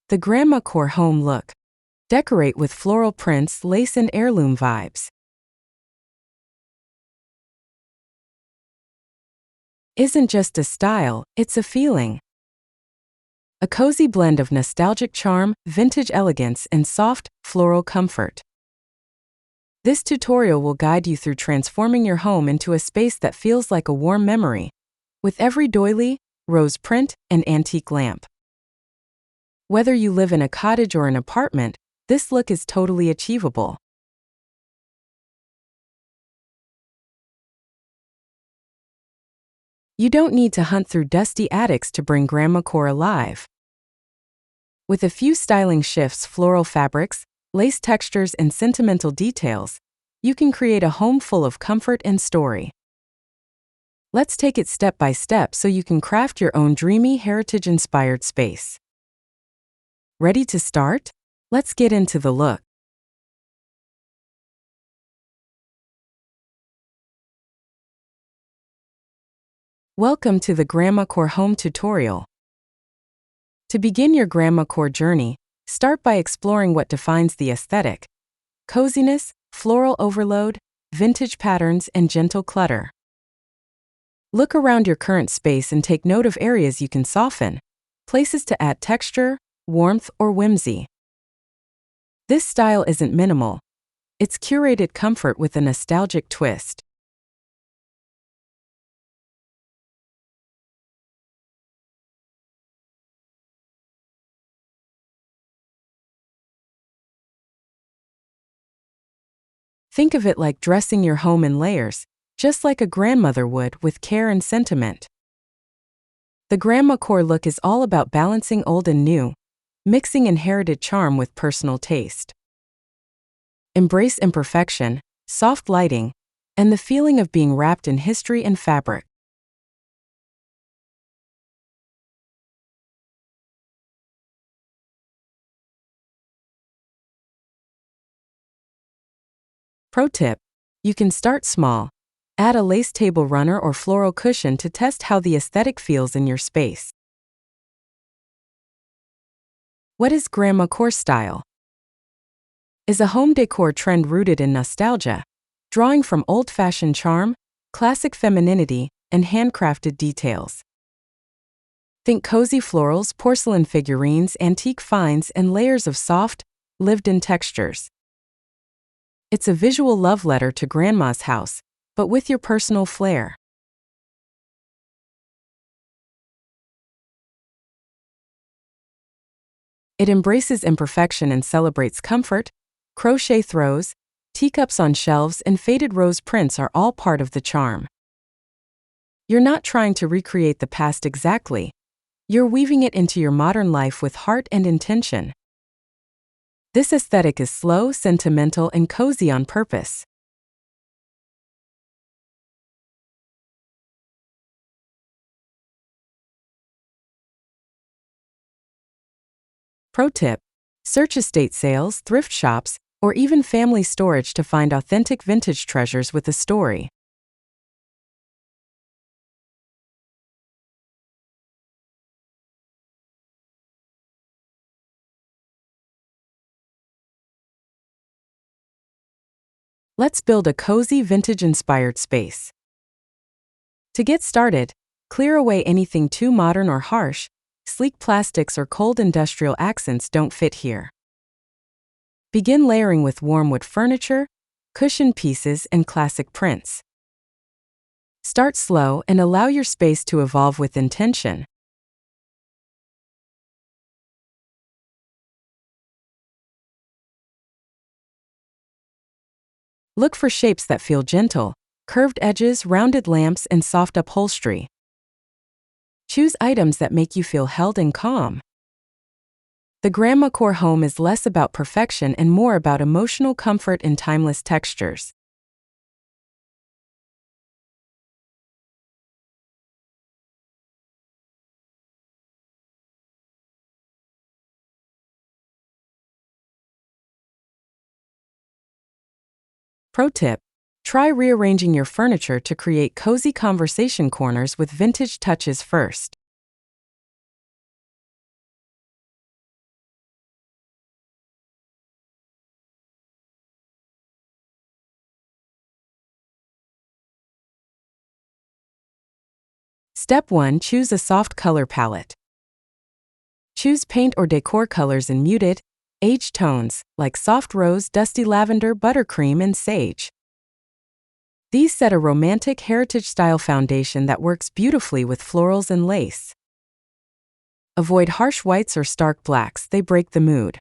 The Grandmacore Home Look. Decorate with floral prints, lace and heirloom vibes. Isn't just a style, it's a feeling. A cozy blend of nostalgic charm, vintage elegance, and soft, floral comfort. This tutorial will guide you through transforming your home into a space that feels like a warm memory, with every doily, rose print, and antique lamp. Whether you live in a cottage or an apartment, this look is totally achievable. You don't need to hunt through dusty attics to bring Grandmacore alive. With a few styling shifts, floral fabrics, lace textures, and sentimental details, you can create a home full of comfort and story. Let's take it step by step so you can craft your own dreamy, heritage-inspired space. Ready to start? Let's get into the look. Welcome to the Grandmacore Home tutorial. To begin your Grandmacore journey, start by exploring what defines the aesthetic: coziness, floral overload, vintage patterns, and gentle clutter. Look around your current space and take note of areas you can soften, places to add texture, warmth, or whimsy. This style isn't minimal. It's curated comfort with a nostalgic twist. Think of it like dressing your home in layers, just like a grandmother would, with care and sentiment. The Grandmacore look is all about balancing old and new, mixing inherited charm with personal taste. Embrace imperfection, soft lighting, and the feeling of being wrapped in history and fabric. Pro tip: you can start small. Add a lace table runner or floral cushion to test how the aesthetic feels in your space. What is Grandmacore style? Is a home decor trend rooted in nostalgia, drawing from old-fashioned charm, classic femininity, and handcrafted details. Think cozy florals, porcelain figurines, antique finds, and layers of soft, lived-in textures. It's a visual love letter to Grandma's house, but with your personal flair. It embraces imperfection and celebrates comfort. Crochet throws, teacups on shelves, and faded rose prints are all part of the charm. You're not trying to recreate the past exactly. You're weaving it into your modern life with heart and intention. This aesthetic is slow, sentimental, and cozy on purpose. Pro tip: search estate sales, thrift shops, or even family storage to find authentic vintage treasures with a story. Let's build a cozy, vintage-inspired space. To get started, clear away anything too modern or harsh. Sleek plastics or cold industrial accents don't fit here. Begin layering with warm wood furniture, cushion pieces, and classic prints. Start slow and allow your space to evolve with intention. Look for shapes that feel gentle: curved edges, rounded lamps, and soft upholstery. Choose items that make you feel held and calm. The Grandmacore home is less about perfection and more about emotional comfort and timeless textures. Pro tip: try rearranging your furniture to create cozy conversation corners with vintage touches first. Step 1. Choose a soft color palette. Choose paint or decor colors in muted, aged tones, like soft rose, dusty lavender, buttercream, and sage. These set a romantic heritage-style foundation that works beautifully with florals and lace. Avoid harsh whites or stark blacks, they break the mood.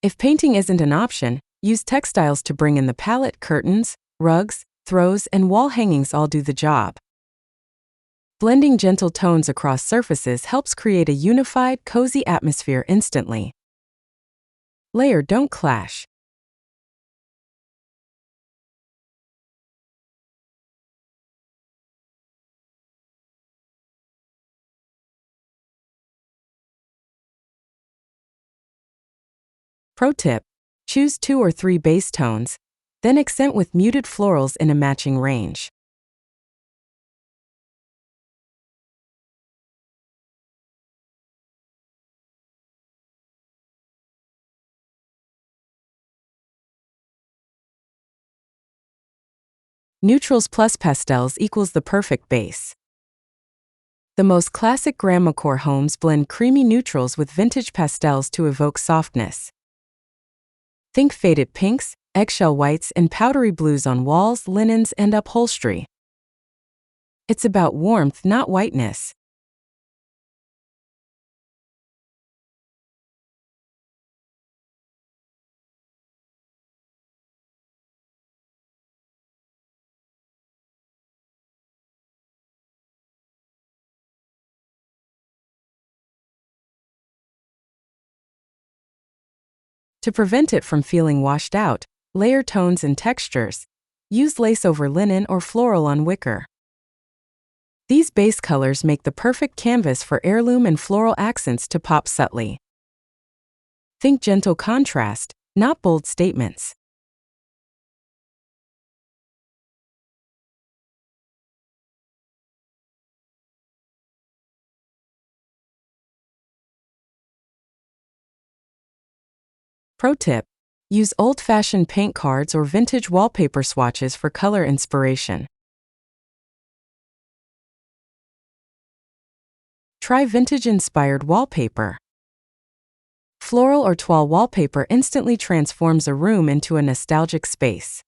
If painting isn't an option, use textiles to bring in the palette. Curtains, rugs, throws, and wall hangings all do the job. Blending gentle tones across surfaces helps create a unified, cozy atmosphere instantly. Layer, don't clash. Pro tip: choose 2 or 3 base tones, then accent with muted florals in a matching range. Neutrals plus pastels equals the perfect base. The most classic Grandmacore homes blend creamy neutrals with vintage pastels to evoke softness. Think faded pinks, eggshell whites, and powdery blues on walls, linens, and upholstery. It's about warmth, not whiteness. To prevent it from feeling washed out, layer tones and textures. Use lace over linen or floral on wicker. These base colors make the perfect canvas for heirloom and floral accents to pop subtly. Think gentle contrast, not bold statements. Pro tip: use old-fashioned paint cards or vintage wallpaper swatches for color inspiration. Try vintage-inspired wallpaper. Floral or toile wallpaper instantly transforms a room into a nostalgic space.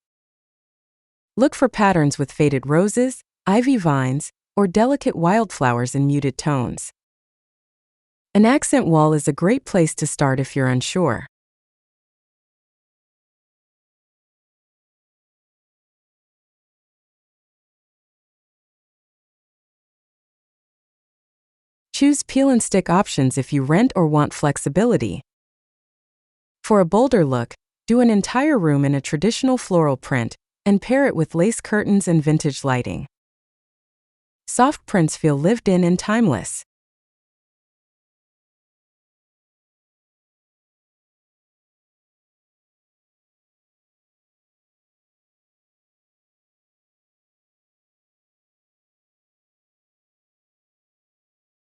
Look for patterns with faded roses, ivy vines, or delicate wildflowers in muted tones. An accent wall is a great place to start if you're unsure. Choose peel and stick options if you rent or want flexibility. For a bolder look, do an entire room in a traditional floral print and pair it with lace curtains and vintage lighting. Soft prints feel lived in and timeless.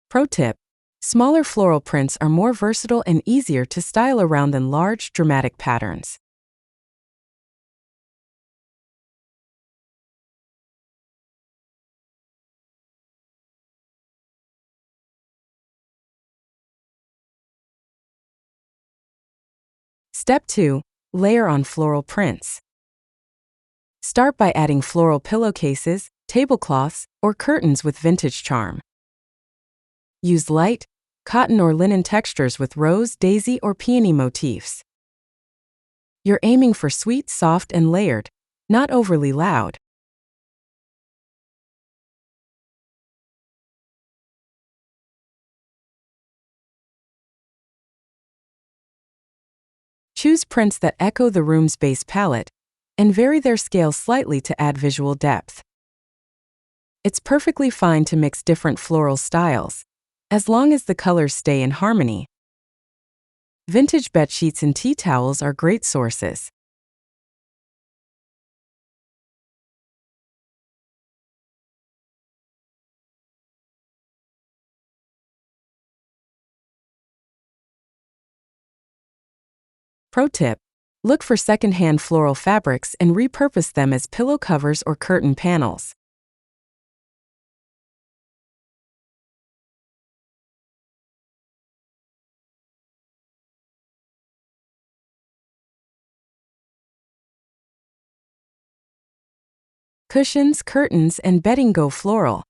Pro tip: smaller floral prints are more versatile and easier to style around than large, dramatic patterns. Step 2. Layer on floral prints. Start by adding floral pillowcases, tablecloths, or curtains with vintage charm. Use light, cotton or linen textures with rose, daisy, or peony motifs. You're aiming for sweet, soft, and layered, not overly loud. Choose prints that echo the room's base palette and vary their scale slightly to add visual depth. It's perfectly fine to mix different floral styles, as long as the colors stay in harmony. Vintage bedsheets and tea towels are great sources. Pro tip: look for secondhand floral fabrics and repurpose them as pillow covers or curtain panels. Cushions, curtains, and bedding go floral.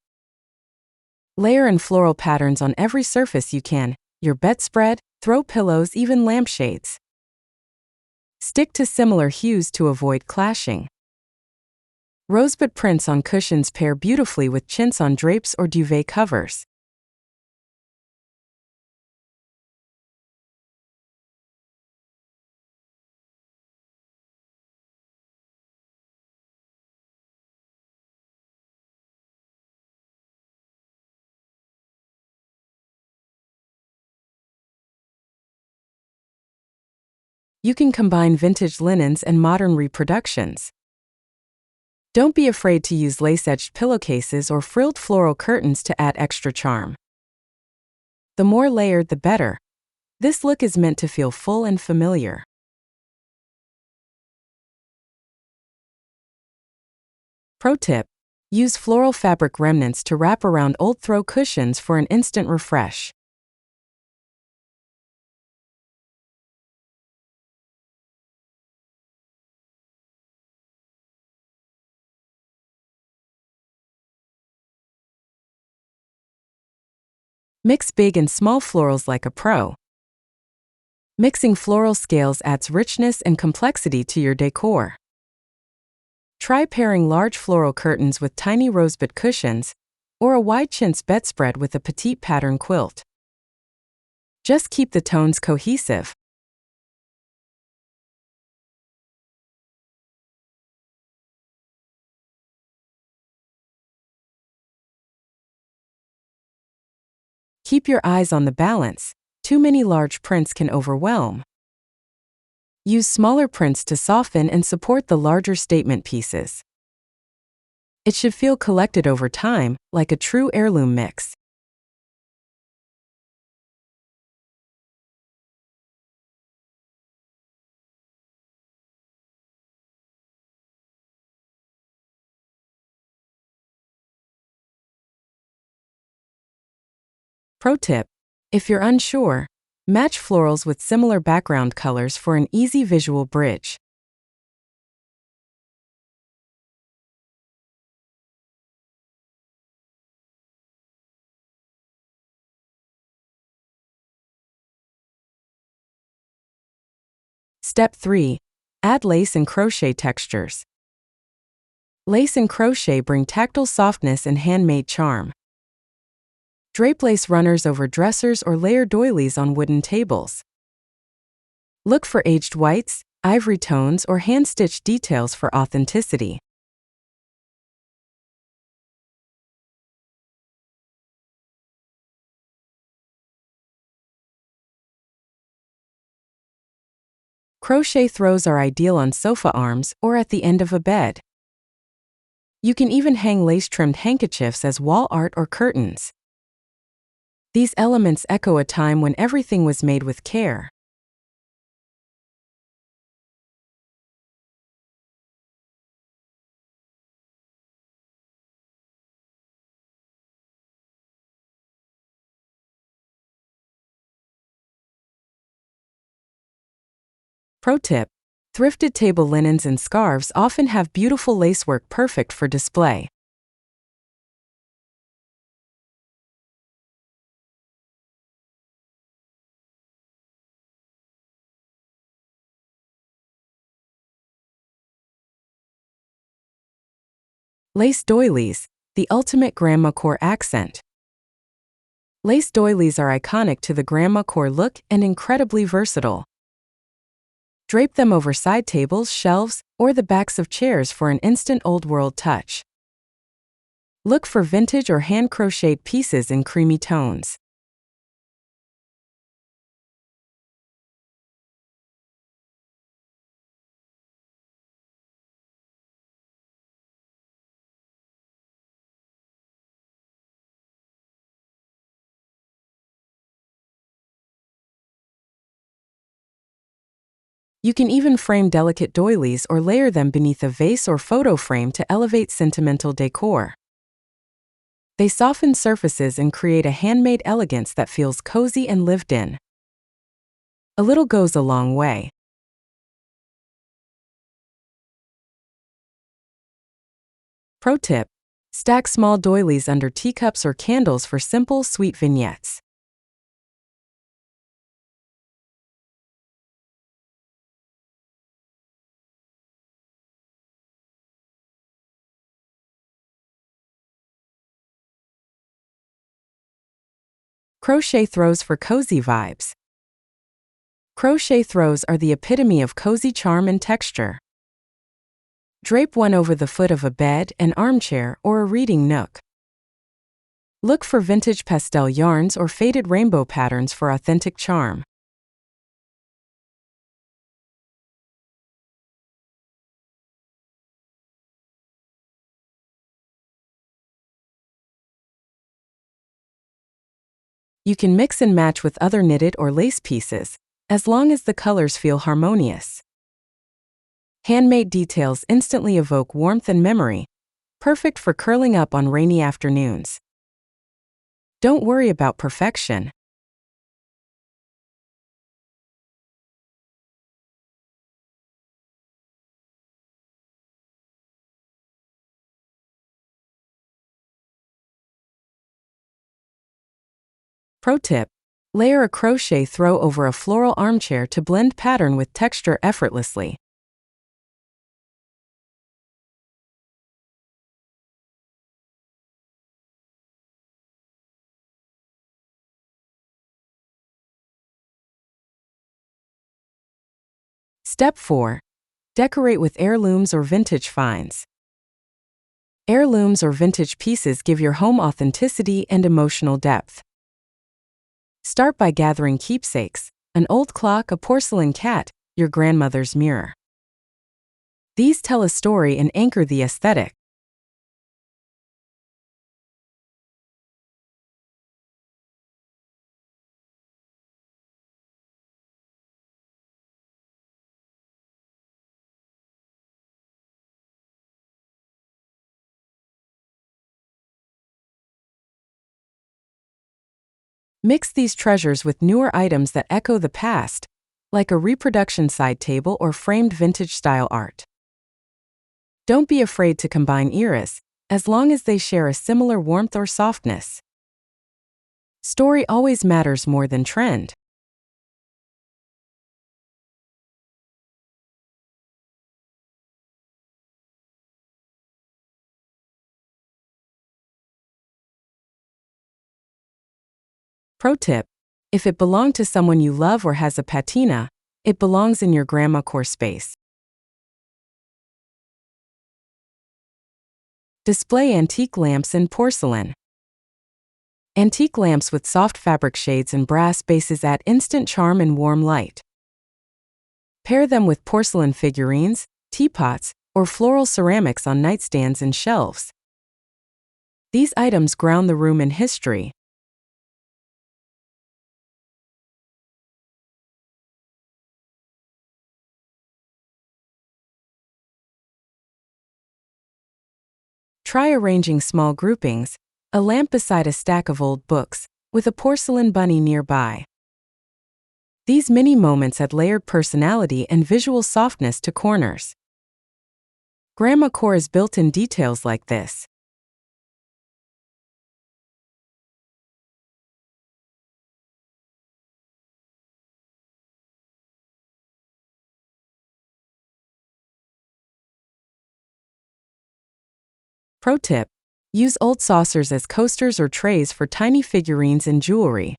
Layer in floral patterns on every surface you can: your bedspread, throw pillows, even lampshades. Stick to similar hues to avoid clashing. Rosebud prints on cushions pair beautifully with chintz on drapes or duvet covers. You can combine vintage linens and modern reproductions. Don't be afraid to use lace-edged pillowcases or frilled floral curtains to add extra charm. The more layered, the better. This look is meant to feel full and familiar. Pro tip: use floral fabric remnants to wrap around old throw cushions for an instant refresh. Mix big and small florals like a pro. Mixing floral scales adds richness and complexity to your decor. Try pairing large floral curtains with tiny rosebud cushions, or a wide chintz bedspread with a petite pattern quilt. Just keep the tones cohesive. Keep your eyes on the balance. Too many large prints can overwhelm. Use smaller prints to soften and support the larger statement pieces. It should feel collected over time, like a true heirloom mix. Pro tip: if you're unsure, match florals with similar background colors for an easy visual bridge. Step 3. Add lace and crochet textures. Lace and crochet bring tactile softness and handmade charm. Drape lace runners over dressers or layer doilies on wooden tables. Look for aged whites, ivory tones, or hand-stitched details for authenticity. Crochet throws are ideal on sofa arms or at the end of a bed. You can even hang lace-trimmed handkerchiefs as wall art or curtains. These elements echo a time when everything was made with care. Pro tip: thrifted table linens and scarves often have beautiful lacework perfect for display. Lace doilies, the ultimate Grandmacore accent. Lace doilies are iconic to the Grandmacore look and incredibly versatile. Drape them over side tables, shelves, or the backs of chairs for an instant old-world touch. Look for vintage or hand-crocheted pieces in creamy tones. You can even frame delicate doilies or layer them beneath a vase or photo frame to elevate sentimental decor. They soften surfaces and create a handmade elegance that feels cozy and lived in. A little goes a long way. Pro tip: stack small doilies under teacups or candles for simple, sweet vignettes. Crochet throws for cozy vibes. Crochet throws are the epitome of cozy charm and texture. Drape one over the foot of a bed, an armchair, or a reading nook. Look for vintage pastel yarns or faded rainbow patterns for authentic charm. You can mix and match with other knitted or lace pieces, as long as the colors feel harmonious. Handmade details instantly evoke warmth and memory, perfect for curling up on rainy afternoons. Don't worry about perfection. Pro tip: layer a crochet throw over a floral armchair to blend pattern with texture effortlessly. Step 4. Decorate with heirlooms or vintage finds. Heirlooms or vintage pieces give your home authenticity and emotional depth. Start by gathering keepsakes: an old clock, a porcelain cat, your grandmother's mirror. These tell a story and anchor the aesthetic. Mix these treasures with newer items that echo the past, like a reproduction side table or framed vintage-style art. Don't be afraid to combine eras, as long as they share a similar warmth or softness. Story always matters more than trend. Pro tip: if it belonged to someone you love or has a patina, it belongs in your Grandmacore space. Display antique lamps and porcelain. Antique lamps with soft fabric shades and brass bases add instant charm and warm light. Pair them with porcelain figurines, teapots, or floral ceramics on nightstands and shelves. These items ground the room in history. Try arranging small groupings: a lamp beside a stack of old books, with a porcelain bunny nearby. These mini moments add layered personality and visual softness to corners. Grandmacore is built in details like this. Pro tip: use old saucers as coasters or trays for tiny figurines and jewelry.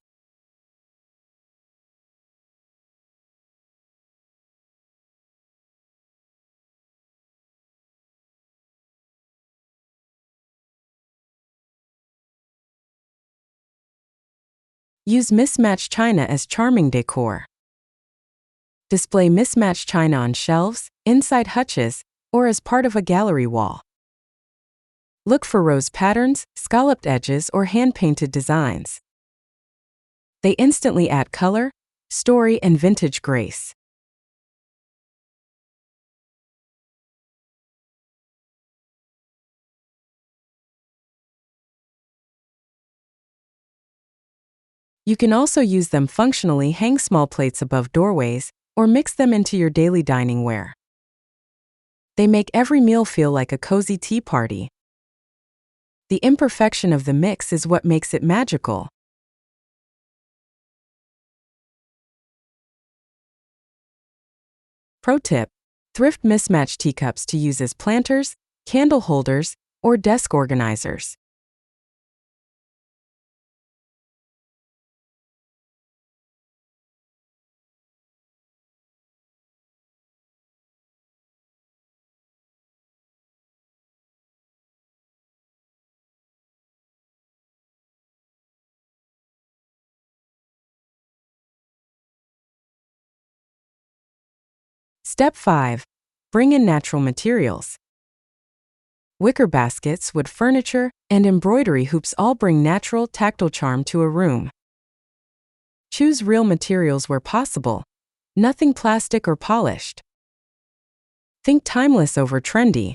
Use mismatched china as charming decor. Display mismatched china on shelves, inside hutches, or as part of a gallery wall. Look for rose patterns, scalloped edges, or hand-painted designs. They instantly add color, story, and vintage grace. You can also use them functionally, hang small plates above doorways, or mix them into your daily dining ware. They make every meal feel like a cozy tea party. The imperfection of the mix is what makes it magical. Pro tip: thrift mismatched teacups to use as planters, candle holders, or desk organizers. Step 5. Bring in natural materials. Wicker baskets, wood furniture, and embroidery hoops all bring natural, tactile charm to a room. Choose real materials where possible. Nothing plastic or polished. Think timeless over trendy.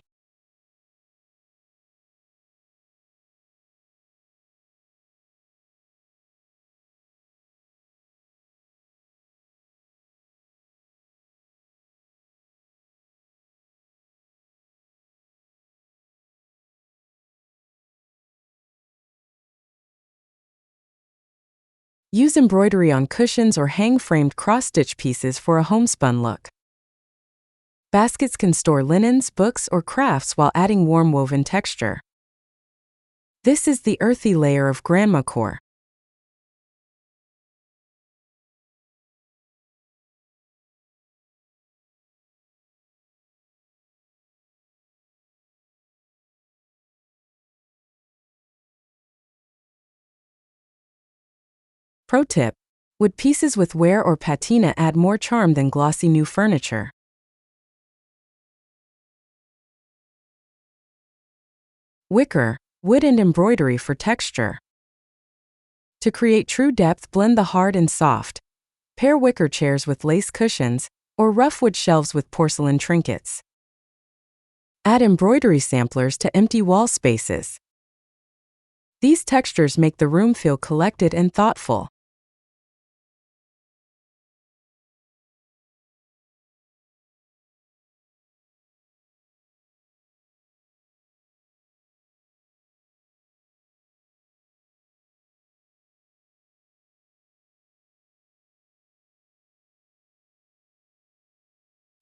Use embroidery on cushions or hang framed cross-stitch pieces for a homespun look. Baskets can store linens, books, or crafts while adding warm woven texture. This is the earthy layer of Grandmacore. Pro tip: wood pieces with wear or patina add more charm than glossy new furniture. Wicker, wood and embroidery for texture. To create true depth, blend the hard and soft. Pair wicker chairs with lace cushions, or rough wood shelves with porcelain trinkets. Add embroidery samplers to empty wall spaces. These textures make the room feel collected and thoughtful.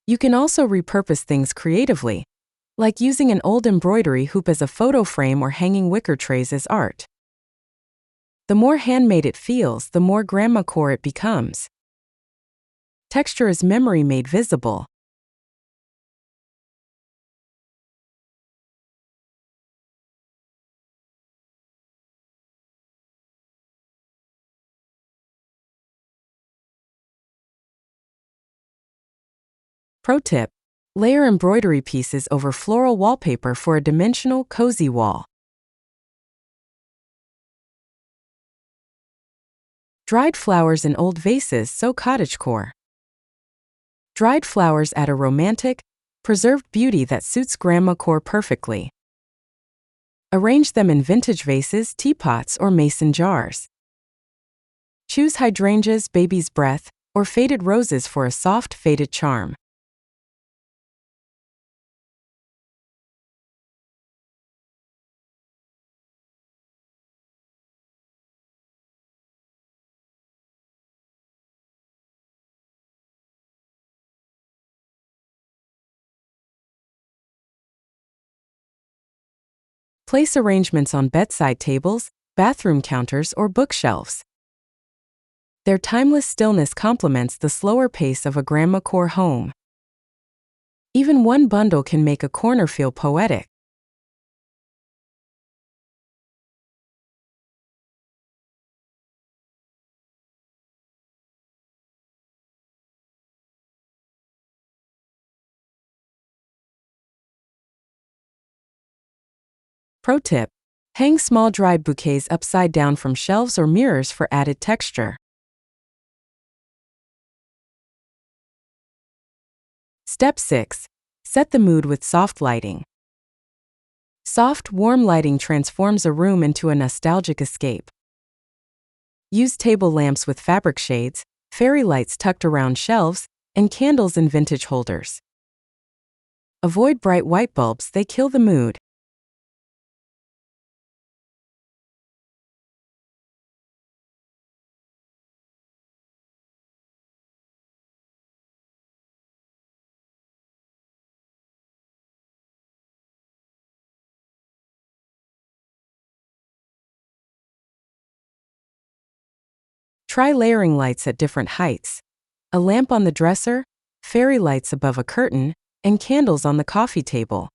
You can also repurpose things creatively, like using an old embroidery hoop as a photo frame or hanging wicker trays as art. The more handmade it feels, the more Grandmacore it becomes. Texture is memory made visible. Pro tip: layer embroidery pieces over floral wallpaper for a dimensional, cozy wall. Dried flowers in old vases, so cottagecore. Dried flowers add a romantic, preserved beauty that suits Grandmacore perfectly. Arrange them in vintage vases, teapots, or mason jars. Choose hydrangeas, baby's breath, or faded roses for a soft, faded charm. Place arrangements on bedside tables, bathroom counters, or bookshelves. Their timeless stillness complements the slower pace of a Grandmacore home. Even one bundle can make a corner feel poetic. Pro tip: hang small dried bouquets upside down from shelves or mirrors for added texture. Step 6. Set the mood with soft lighting. Soft, warm lighting transforms a room into a nostalgic escape. Use table lamps with fabric shades, fairy lights tucked around shelves, and candles in vintage holders. Avoid bright white bulbs, they kill the mood. Try layering lights at different heights. A lamp on the dresser, fairy lights above a curtain, and candles on the coffee table.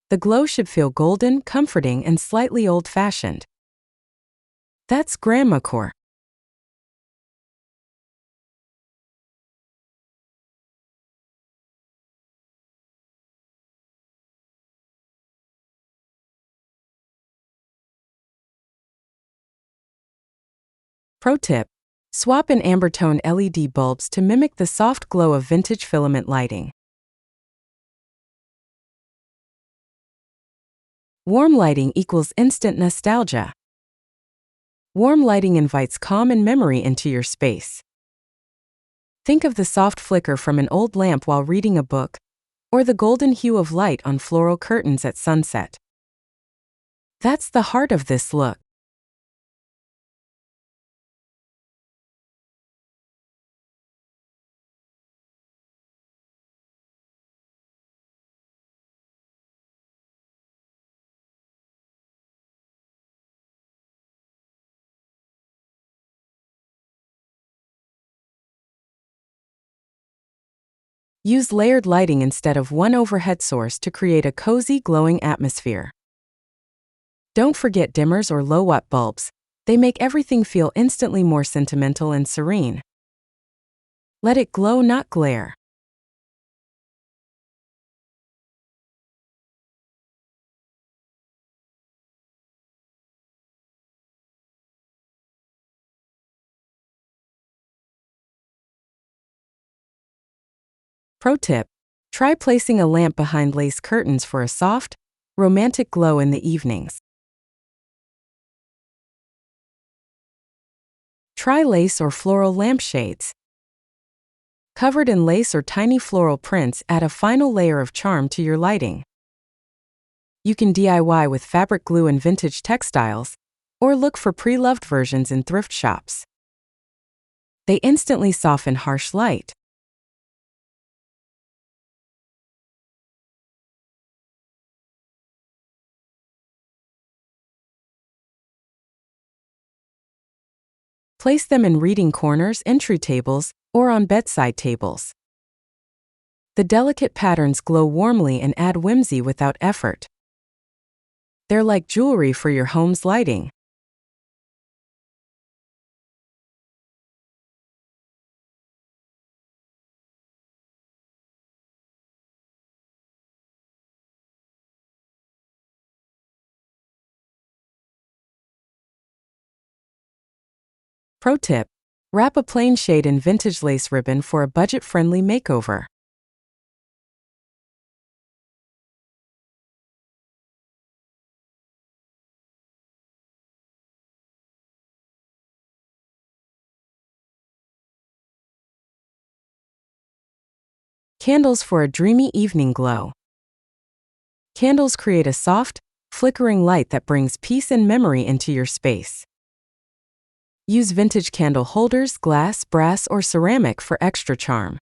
The glow should feel golden, comforting, and slightly old-fashioned. That's Grandmacore. Pro tip: swap in amber tone LED bulbs to mimic the soft glow of vintage filament lighting. Warm lighting equals instant nostalgia. Warm lighting invites calm and memory into your space. Think of the soft flicker from an old lamp while reading a book, or the golden hue of light on floral curtains at sunset. That's the heart of this look. Use layered lighting instead of one overhead source to create a cozy, glowing atmosphere. Don't forget dimmers or low-watt bulbs. They make everything feel instantly more sentimental and serene. Let it glow, not glare. Pro tip: try placing a lamp behind lace curtains for a soft, romantic glow in the evenings. Try lace or floral lampshades. Covered in lace or tiny floral prints add a final layer of charm to your lighting. You can DIY with fabric glue and vintage textiles, or look for pre-loved versions in thrift shops. They instantly soften harsh light. Place them in reading corners, entry tables, or on bedside tables. The delicate patterns glow warmly and add whimsy without effort. They're like jewelry for your home's lighting. Pro tip: wrap a plain shade in vintage lace ribbon for a budget-friendly makeover. Candles for a dreamy evening glow. Candles create a soft, flickering light that brings peace and memory into your space. Use vintage candle holders, glass, brass, or ceramic for extra charm.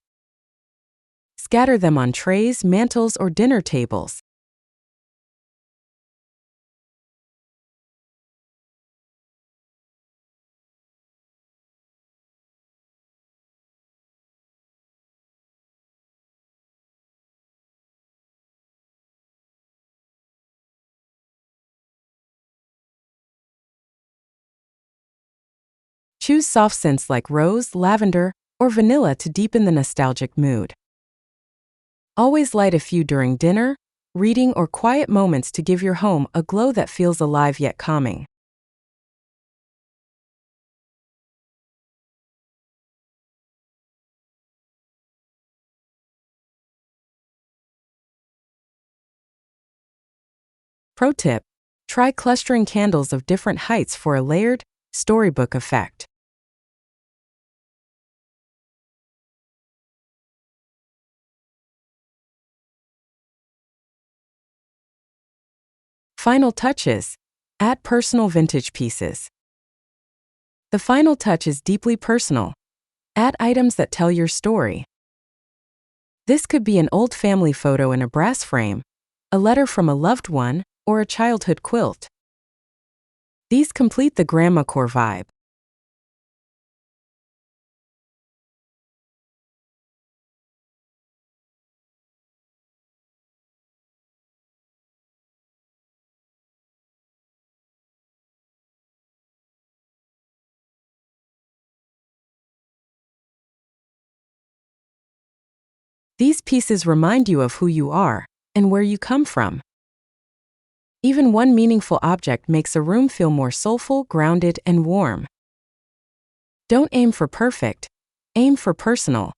Scatter them on trays, mantels, or dinner tables. Choose soft scents like rose, lavender, or vanilla to deepen the nostalgic mood. Always light a few during dinner, reading, or quiet moments to give your home a glow that feels alive yet calming. Pro tip: try clustering candles of different heights for a layered, storybook effect. Final touches. Add personal vintage pieces. The final touch is deeply personal. Add items that tell your story. This could be an old family photo in a brass frame, a letter from a loved one, or a childhood quilt. These complete the Grandmacore vibe. These pieces remind you of who you are and where you come from. Even one meaningful object makes a room feel more soulful, grounded, and warm. Don't aim for perfect, aim for personal.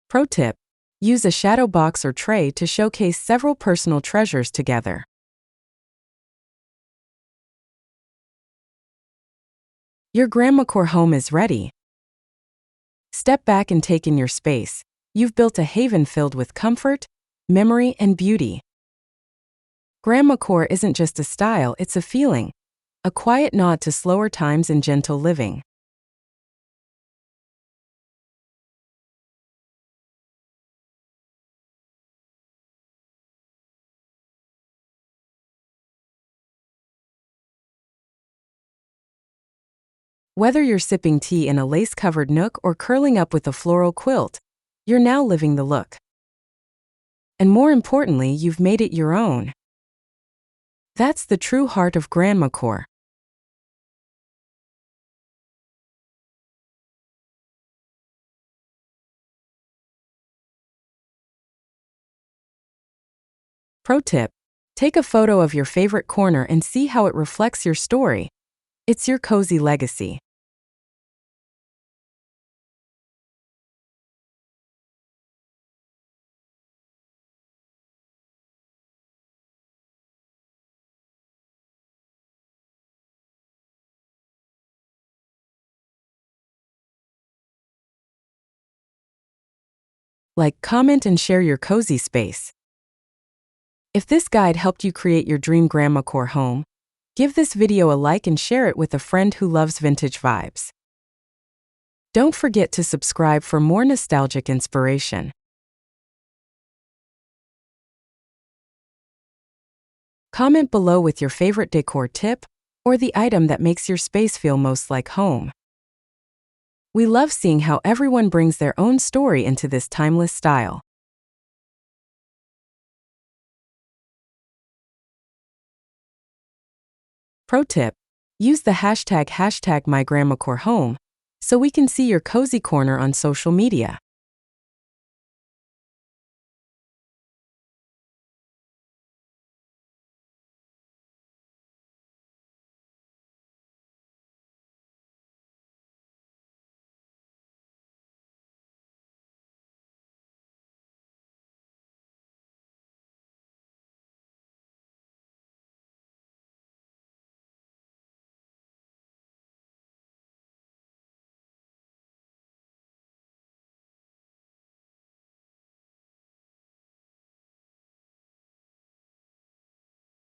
Pro tip: use a shadow box or tray to showcase several personal treasures together. Your Grandmacore home is ready. Step back and take in your space. You've built a haven filled with comfort, memory, and beauty. Grandmacore isn't just a style, it's a feeling, a quiet nod to slower times and gentle living. Whether you're sipping tea in a lace-covered nook or curling up with a floral quilt, you're now living the look. And more importantly, you've made it your own. That's the true heart of Grandmacore. Pro tip: take a photo of your favorite corner and see how it reflects your story. It's your cozy legacy. Like, comment, and share your cozy space. If this guide helped you create your dream Grandmacore home, give this video a like and share it with a friend who loves vintage vibes. Don't forget to subscribe for more nostalgic inspiration. Comment below with your favorite decor tip or the item that makes your space feel most like home. We love seeing how everyone brings their own story into this timeless style. Pro tip: use the hashtag #MyGrandmacoreHome so we can see your cozy corner on social media.